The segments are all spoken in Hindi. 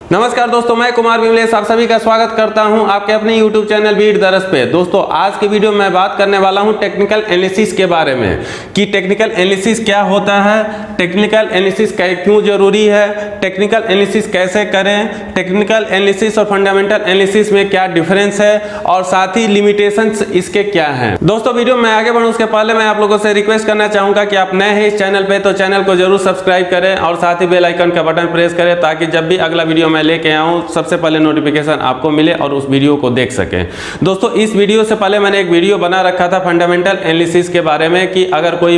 नमस्कार दोस्तों, मैं कुमार विमलेश आप सभी का स्वागत करता हूं आपके अपने YouTube चैनल बीट दरस पे। दोस्तों आज की वीडियो में बात करने वाला हूं टेक्निकल एनालिसिस के बारे में कि टेक्निकल एनालिसिस क्या होता है, टेक्निकल एनालिसिस क्यों जरूरी है, टेक्निकल एनालिसिस कैसे करें, टेक्निकल एनालिसिस और फंडामेंटल एनालिसिस में क्या डिफरेंस है और साथ ही लिमिटेशंस इसके क्या हैं। दोस्तों वीडियो में आगे बढ़ूं उसके पहले मैं आप लोगों से रिक्वेस्ट करना चाहूंगा कि आप नए हैं इस चैनल पे तो चैनल को जरूर सब्सक्राइब करें और साथ ही बेल आइकन का बटन प्रेस करें ताकि जब भी अगला वीडियो मैं लेके आऊं सबसे पहले नोटिफिकेशन आपको मिले और उस वीडियो को देख सकें। दोस्तों इस वीडियो से पहले मैंने एक वीडियो बना रखा था फंडामेंटल एनालिसिस के बारे में कि अगर कोई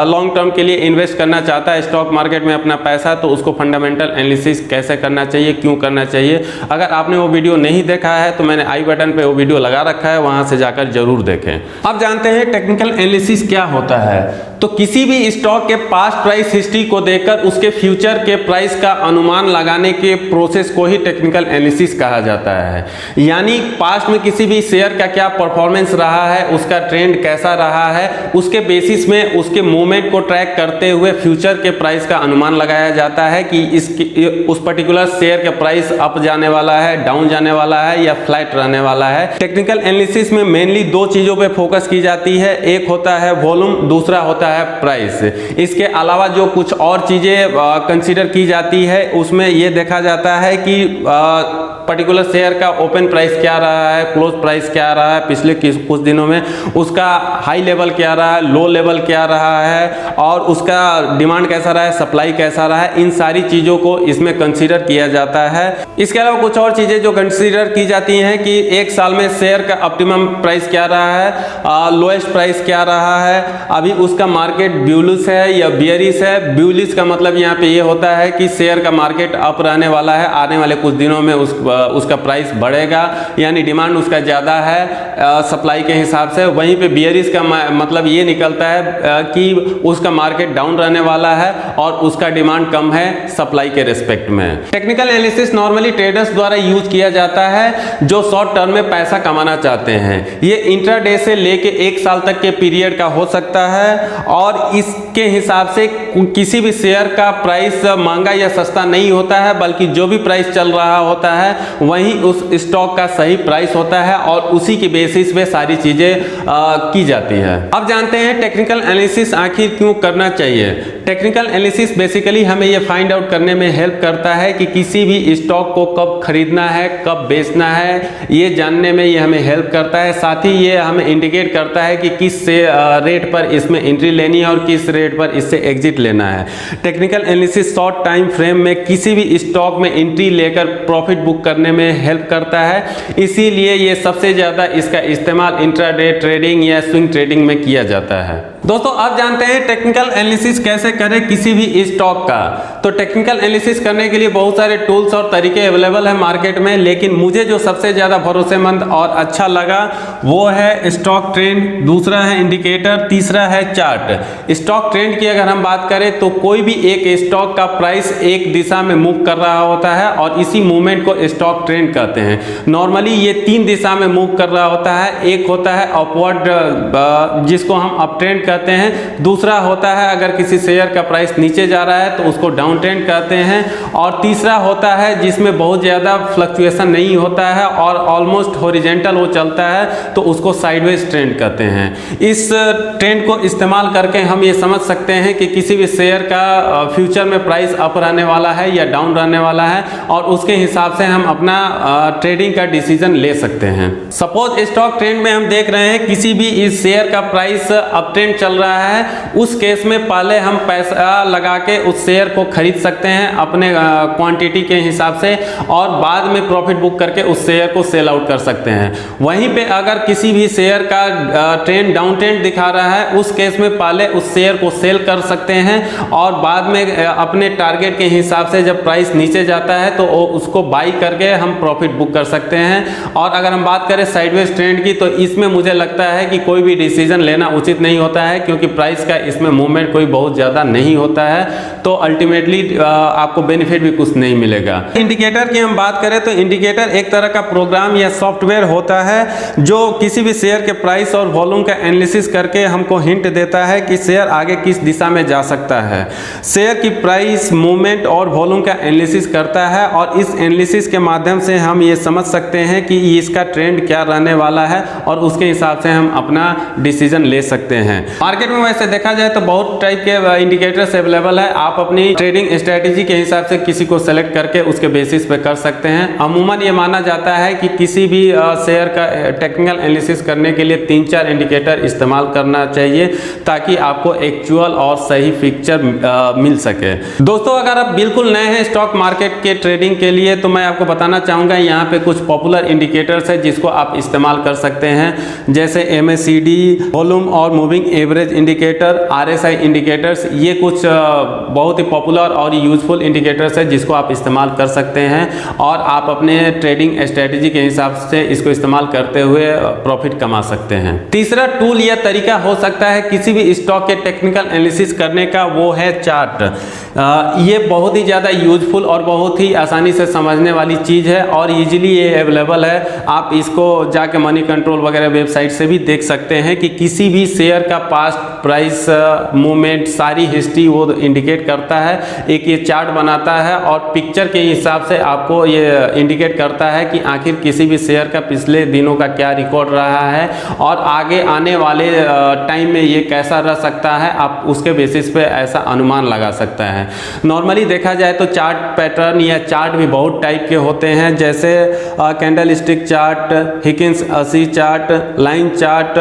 लॉन्ग टर्म के लिए इन्वेस्ट करना चाहता है स्टॉक मार्केट में अपना पैसा तो उसको फंडामेंटल एनालिसिस कैसे करना चाहिए, क्यों करना चाहिए। अगर आपने वो वीडियो नहीं देखा है तो मैंने आई बटन पे वो वीडियो लगा रखा है, वहां से जाकर जरूर देखें। अब जानते हैं टेक्निकल एनालिसिस क्या होता है। तो किसी भी स्टॉक के पास्ट प्राइस हिस्ट्री को देखकर उसके फ्यूचर के प्राइस का अनुमान लगाने के प्रोसेस को ही टेक्निकल एनालिसिस कहा जाता है। यानी पास्ट में किसी भी शेयर का क्या परफॉर्मेंस रहा है, उसका ट्रेंड कैसा रहा है, उसके बेसिस में उसके मूवमेंट को ट्रैक करते हुए फ्यूचर के प्राइस का अनुमान लगाया जाता है कि उस पर्टिकुलर शेयर का प्राइस अप जाने वाला है, डाउन जाने वाला है या फ्लैट रहने वाला है। टेक्निकल एनालिसिस में मेनली दो चीजों पे फोकस की जाती है, एक होता है वॉल्यूम, दूसरा होता है प्राइस। इसके अलावा जो कुछ और चीजें कंसीडर की जाती है उसमें यह देखा जाता है कि पर्टिकुलर शेयर का ओपन प्राइस क्या रहा है, क्लोज प्राइस क्या रहा है, पिछले कुछ दिनों में उसका हाई लेवल क्या रहा है, लो लेवल क्या रहा है और उसका डिमांड कैसा रहा है, सप्लाई कैसा रहा है। इन सारी चीजों को इसमें कंसीडर किया जाता है। इसके अलावा कुछ और चीजें जो कंसीडर की जाती हैं कि एक साल में शेयर का ऑप्टिमम प्राइस क्या रहा है, लोएस्ट प्राइस क्या रहा है, अभी उसका मार्केट ब्यूलिश है या बियरिश है। ब्यूलिश का मतलब यहाँ पे ये होता है कि शेयर का मार्केट अप रहने वाला है, आने वाले कुछ दिनों में उसका प्राइस बढ़ेगा, यानी डिमांड उसका ज़्यादा है सप्लाई के हिसाब से। वहीं पे बियरिश का मतलब ये निकलता है कि उसका मार्केट डाउन रहने वाला है और उसका डिमांड कम है सप्लाई के रिस्पेक्ट में। टेक्निकल एनालिसिस नॉर्मली ट्रेडर्स द्वारा यूज किया जाता है जो शॉर्ट टर्म में पैसा कमाना चाहते हैं। ये इंट्राडे से लेके एक साल तक के पीरियड का हो सकता है और इसके हिसाब से किसी भी शेयर का प्राइस महंगा या सस्ता नहीं होता है, बल्कि जो भी प्राइस चल रहा होता है वही उस स्टॉक का सही प्राइस होता है और उसी के बेसिस पे सारी चीजें की जाती है। अब जानते हैं टेक्निकल एनालिसिस आखिर क्यों करना चाहिए। टेक्निकल एनालिसिस बेसिकली हमें यह फाइंड आउट करने में हेल्प करता है कि किसी भी स्टॉक को कब खरीदना है, कब बेचना है, ये जानने में ये हमें हेल्प करता है। साथ ही ये हमें इंडिकेट करता है कि किस रेट पर इसमें एंट्री लेनी है और किस रेट पर इससे एग्जिट लेना है। Technical analysis short time frame में किसी भी स्टॉक में एंट्री लेकर प्रॉफिट बुक करने में हेल्प करता है, इसीलिए ये सबसे ज्यादा इसका इस्तेमाल इंट्राडे ट्रेडिंग या स्विंग ट्रेडिंग में किया जाता है। दोस्तों अब जानते हैं टेक्निकल एनालिसिस कैसे करें किसी भी स्टॉक का। तो टेक्निकल एनालिसिस करने के लिए बहुत सारे टूल्स और तरीके अवेलेबल है मार्केट में, लेकिन मुझे जो सबसे ज्यादा भरोसेमंद और अच्छा लगा वो है स्टॉक ट्रेंड, दूसरा है इंडिकेटर, तीसरा है चार्ट। स्टॉक ट्रेंड की अगर हम बात करें तो कोई भी एक स्टॉक का प्राइस एक दिशा में मूव कर रहा होता है और इसी मूवमेंट को स्टॉक ट्रेंड कहते हैं। नॉर्मली ये तीन दिशा में मूव कर रहा होता है। एक होता है अपवर्ड जिसको हम अप ट्रेंड कहते हैं, दूसरा होता है अगर किसी शेयर का प्राइस नीचे जा रहा है तो उसको डाउन ट्रेंड कहते हैं और तीसरा होता है जिसमें बहुत ज़्यादा फ्लक्चुएशन नहीं होता है और ऑलमोस्ट हॉरिजॉन्टल वो चलता है तो उसको साइडवेज ट्रेंड कहते हैं। इस ट्रेंड को इस्तेमाल करके हम ये समझ सकते हैं कि किसी भी शेयर का फ्यूचर में प्राइस अप रहने वाला है या डाउन रहने वाला है और उसके हिसाब से हम अपना ट्रेडिंग का डिसीजन ले सकते हैं। सपोज स्टॉक ट्रेंड में हम देख रहे हैं किसी भी इस शेयर का प्राइस अप ट्रेंड चल रहा है, उस केस में पहले हम पैसा लगा के उस शेयर को खरीद सकते हैं अपने क्वांटिटी के हिसाब से और बाद में प्रॉफिट बुक करके उस शेयर को सेल आउट कर सकते हैं। वहीं पे अगर किसी भी शेयर का ट्रेंड डाउन ट्रेंड दिखा रहा है, उस केस में पहले उस शेयर को सेल कर सकते हैं और बाद में अपने टारगेट के हिसाब से जब प्राइस नीचे जाता है तो उसको बाई करके हम प्रॉफिट बुक कर सकते हैं। और अगर हम बात करें साइडवेज ट्रेंड की तो इसमें मुझे लगता है कि कोई भी डिसीजन लेना उचित नहीं होता है है, क्योंकि प्राइस का इसमें मूवमेंट कोई बहुत ज़्यादा नहीं होता है, तो अल्टीमेटली आपको बेनिफिट भी कुछ नहीं मिलेगा। इंडिकेटर की हम बात करें तो इंडिकेटर एक तरह का प्रोग्राम या सॉफ्टवेयर होता है जो किसी भी शेयर के प्राइस और वॉल्यूम का एनालिसिस करके हमको हिंट देता है कि शेयर आगे किस दिशा में जा सकता है। शेयर की प्राइस, मूवमेंट और वॉल्यूम का एनालिसिस करता है और इस एनालिसिस के माध्यम से हम ये समझ सकते हैं कि इसका ट्रेंड क्या रहने वाला है और उसके हिसाब से हम अपना डिसीजन ले सकते हैं। मार्केट में वैसे देखा जाए तो बहुत टाइप के इंडिकेटर्स अवेलेबल है, आप अपनी ट्रेडिंग स्ट्रेटेजी के हिसाब से किसी को सेलेक्ट करके उसके बेसिस पे कर सकते हैं। अमूमन ये माना जाता है कि किसी भी शेयर का टेक्निकल एनालिसिस करने के लिए 3-4 इंडिकेटर इस्तेमाल करना चाहिए ताकि आपको एक्चुअल और सही पिक्चर मिल सके। दोस्तों, अगर आप बिल्कुल नए हैं स्टॉक मार्केट के ट्रेडिंग के लिए तो मैं आपको बताना चाहूँगा यहाँ पे कुछ पॉपुलर इंडिकेटर्स है जिसको आप इस्तेमाल कर सकते हैं, जैसे MACD, वॉल्यूम और moving average indicator, RSI indicators. ये कुछ बहुत ही पॉपुलर और यूजफुल इंडिकेटर्स है जिसको आप इस्तेमाल कर सकते हैं और आप अपने ट्रेडिंग स्ट्रेटेजी के हिसाब से इसको इस्तेमाल करते हुए प्रॉफिट कमा सकते हैं। तीसरा टूल या तरीका हो सकता है किसी भी स्टॉक के टेक्निकल एनालिसिस करने का, वो है चार्ट। ये बहुत ही ज़्यादा यूजफुल और बहुत ही आसानी से समझने वाली चीज़ है और इजीली ये अवेलेबल है। आप इसको जाके मनी कंट्रोल वगैरह वेबसाइट से भी देख सकते हैं कि किसी भी शेयर का पास्ट प्राइस, मूवमेंट, सारी हिस्ट्री वो इंडिकेट करता है। एक ये चार्ट बनाता है और पिक्चर के हिसाब से आपको ये इंडिकेट करता है कि आखिर किसी भी शेयर का पिछले दिनों का क्या रिकॉर्ड रहा है और आगे आने वाले टाइम में ये कैसा रह सकता है, आप उसके बेसिस पे ऐसा अनुमान लगा सकता है। नॉर्मली देखा जाए तो चार्ट पैटर्न या चार्ट भी बहुत टाइप के होते हैं, जैसे candle stick chart, Heikin 80 chart, line chart,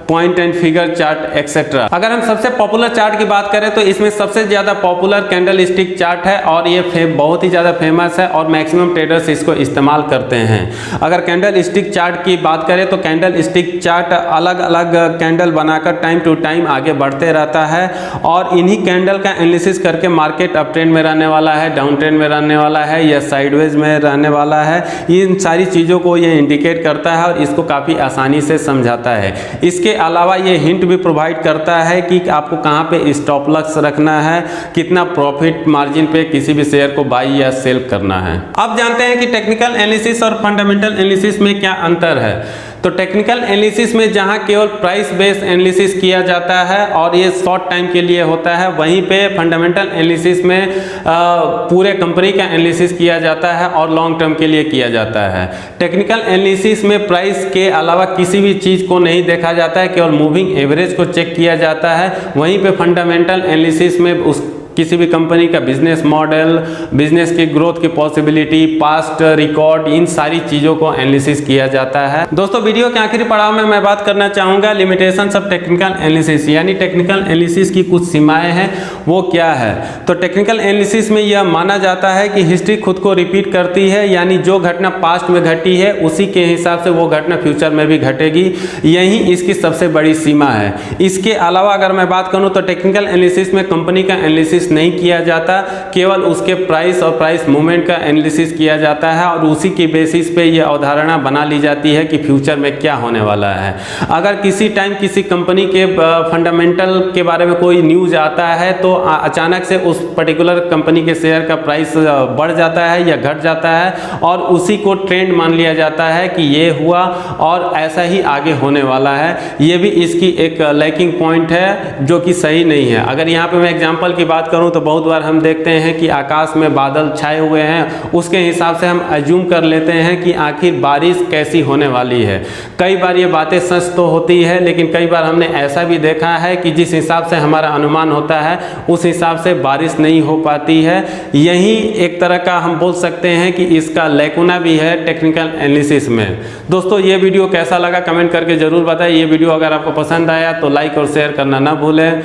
point and figure chart etcetera. अगर हम सबसे पॉपुलर चार्ट की बात करें तो इसमें सबसे ज़्यादा पॉपुलर कैंडल स्टिक चार्ट है और ये बहुत ही ज़्यादा फेमस है और मैक्सिमम ट्रेडर्स इसको इस्तेमाल करते हैं। अगर कैंडल स्टिक चार्ट की बात करें तो कैंडल स्टिक चार्ट अलग अलग कैंडल बनाकर टाइम टू टाइम आगे बढ़ते रहता है और इन्हीं कैंडल का एनालिसिस करके मार्केट अप ट्रेंड में रहने वाला है, डाउन ट्रेंड में रहने वाला है या साइडवेज में रहने वाला है, इन सारी चीज़ों को ये इंडिकेट करता है और इसको काफ़ी आसानी से समझाता है। इसके अलावा ये हिंट भी प्रोवाइड करता है कि आपको कहाँ पे स्टॉप लॉस रखना है, कितना प्रॉफिट मार्जिन पे किसी भी शेयर को बाई या सेल करना है। अब जानते हैं कि टेक्निकल एनालिसिस और फंडामेंटल एनालिसिस में क्या अंतर है। तो टेक्निकल एनालिसिस में जहां केवल प्राइस बेस्ड एनालिसिस किया जाता है और ये शॉर्ट टाइम के लिए होता है, वहीं पे फंडामेंटल एनालिसिस में पूरे कंपनी का एनालिसिस किया जाता है और लॉन्ग टर्म के लिए किया जाता है। टेक्निकल एनालिसिस में प्राइस के अलावा किसी भी चीज़ को नहीं देखा जाता है, केवल मूविंग एवरेज को चेक किया जाता है। वहीं पे फंडामेंटल एनालिसिस में उस किसी भी कंपनी का बिजनेस मॉडल, बिजनेस की ग्रोथ की पॉसिबिलिटी, पास्ट रिकॉर्ड, इन सारी चीज़ों को एनालिसिस किया जाता है। दोस्तों, वीडियो के आखिरी पड़ाव में मैं बात करना चाहूँगा लिमिटेशंस ऑफ टेक्निकल एनालिसिस, यानी टेक्निकल एनालिसिस की कुछ सीमाएं हैं, वो क्या है। तो टेक्निकल एनालिसिस में यह माना जाता है कि हिस्ट्री खुद को रिपीट करती है, यानी जो घटना पास्ट में घटी है उसी के हिसाब से वो घटना फ्यूचर में भी घटेगी, यही इसकी सबसे बड़ी सीमा है। इसके अलावा अगर मैं बात करूँ तो टेक्निकल एनालिसिस में कंपनी का एनालिसिस नहीं किया जाता, केवल उसके प्राइस और प्राइस मूवमेंट का एनालिसिस किया जाता है और उसी के बेसिस पे ये अवधारणा बना ली जाती है कि फ्यूचर में क्या होने वाला है। अगर किसी टाइम किसी कंपनी के फंडामेंटल के बारे में कोई न्यूज आता है तो अचानक से उस पर्टिकुलर कंपनी के शेयर का प्राइस बढ़ जाता है या घट जाता है और उसी को ट्रेंड मान लिया जाता है कि ये हुआ और ऐसा ही आगे होने वाला है। ये भी इसकी एक लैकिंग पॉइंट है जो कि सही नहीं है। अगर यहाँ पे मैं एग्जांपल की बात करूँ तो बहुत बार हम देखते हैं कि आकाश में बादल छाए हुए हैं, उसके हिसाब से हम अज्यूम कर लेते हैं कि आखिर बारिश कैसी होने वाली है। कई बार ये बातें सच तो होती है, लेकिन कई बार हमने ऐसा भी देखा है कि जिस हिसाब से हमारा अनुमान होता है उस हिसाब से बारिश नहीं हो पाती है। यही एक तरह का हम बोल सकते हैं कि इसका लैकुना भी है टेक्निकल एनालिसिस में। दोस्तों, ये वीडियो कैसा लगा कमेंट करके ज़रूर बताएं। ये वीडियो अगर आपको पसंद आया तो लाइक और शेयर करना ना भूलें।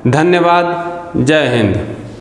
धन्यवाद। जय हिंद।